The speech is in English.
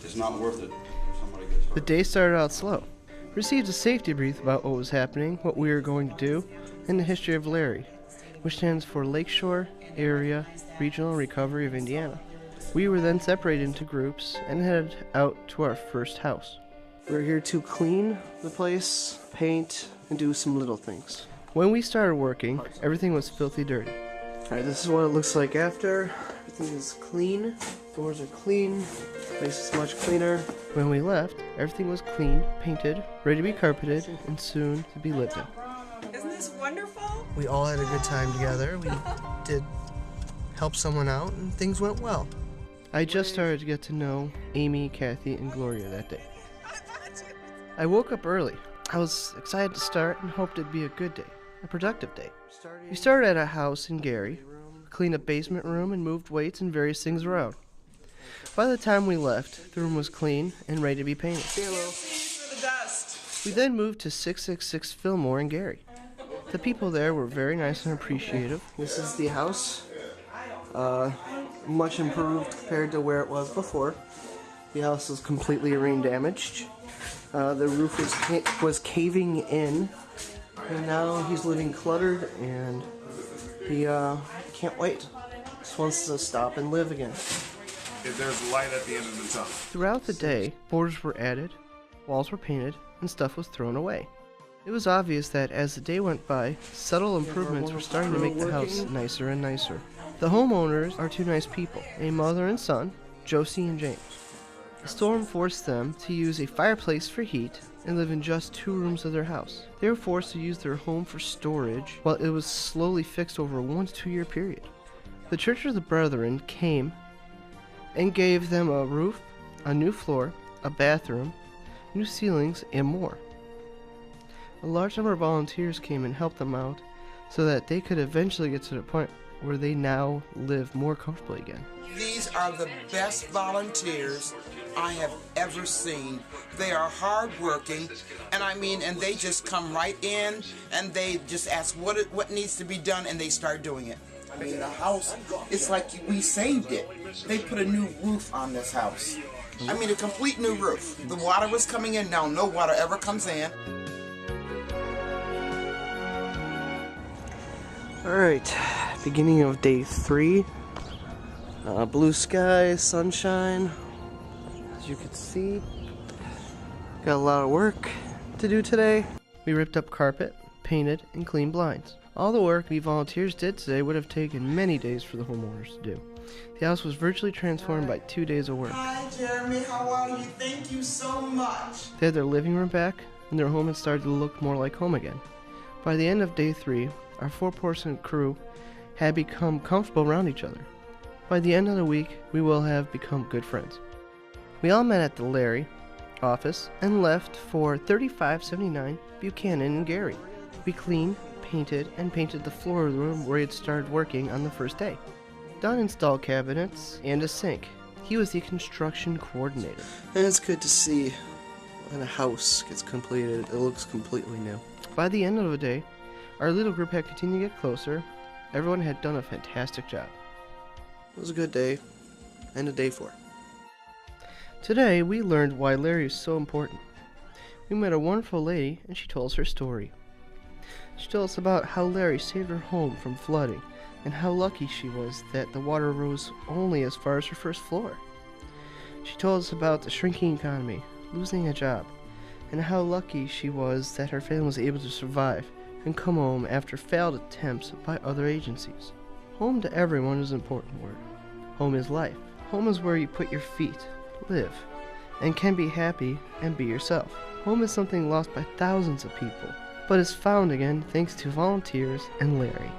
It's not worth it if somebody gets hurt. The day started out slow. Received a safety brief about what was happening, what we were going to do, and the history of Larry, which stands for Lakeshore Area Regional Recovery of Indiana. We were then separated into groups and headed out to our first house. We're here to clean the place, paint, and do some little things. When we started working, everything was filthy dirty. Alright, this is what it looks like after. Everything is clean. Doors are clean. The place is much cleaner. When we left, everything was clean, painted, ready to be carpeted, and soon to be lived in. Isn't this wonderful? We all had a good time together. We did help someone out, and things went well. I just started to get to know Amy, Kathy, and Gloria that day. I woke up early. I was excited to start and hoped it'd be a good day, a productive day. We started at a house in Gary, cleaned a basement room, and moved weights and various things around. By the time we left, the room was clean and ready to be painted. We then moved to 666 Fillmore in Gary. The people there were very nice and appreciative. This is the house. Much improved compared to where it was before. The house was completely rain damaged. The roof was caving in, and now he's living cluttered, and he can't wait. Just wants to stop and live again. There's light at the end of the tunnel. Throughout the day, borders were added, walls were painted, and stuff was thrown away. It was obvious that as the day went by, subtle improvements were starting to make the house nicer and nicer. The homeowners are two nice people, a mother and son, Josie and James. The storm forced them to use a fireplace for heat and live in just 2 rooms of their house. They were forced to use their home for storage while it was slowly fixed over a 1 to 2 year period. The Church of the Brethren came and gave them a roof, a new floor, a bathroom, new ceilings, and more. A large number of volunteers came and helped them out so that they could eventually get to the point where they now live more comfortably again. These are the best volunteers I have ever seen. They are hardworking, and they just come right in and they just ask what needs to be done, and they start doing it. I mean, the house, it's like we saved it. They put a new roof on this house. I mean, a complete new roof. The water was coming in, now no water ever comes in. Alright, beginning of day 3. Blue sky, sunshine. As you can see, got a lot of work to do today. We ripped up carpet, painted, and cleaned blinds. All the work we volunteers did today would have taken many days for the homeowners to do. The house was virtually transformed by 2 days of work. Hi, Jeremy. How are you? Thank you so much. They had their living room back, and their home had started to look more like home again. By the end of day 3, our 4-person crew had become comfortable around each other. By the end of the week, we will have become good friends. We all met at the Larry office and left for 3579 Buchanan in Gary. We cleaned, painted, and painted the floor of the room where he had started working on the first day. Don installed cabinets and a sink. He was the construction coordinator. And it's good to see when a house gets completed, it looks completely new. By the end of the day, our little group had continued to get closer. Everyone had done a fantastic job. It was a good day, and a day 4. Today, we learned why Larry is so important. We met a wonderful lady, and she told us her story. She told us about how Larry saved her home from flooding, and how lucky she was that the water rose only as far as her first floor. She told us about the shrinking economy, losing a job, and how lucky she was that her family was able to survive and come home after failed attempts by other agencies. Home to everyone is an important word. Home is life. Home is where you put your feet, live, and can be happy and be yourself. Home is something lost by thousands of people, but is found again thanks to volunteers and Larry.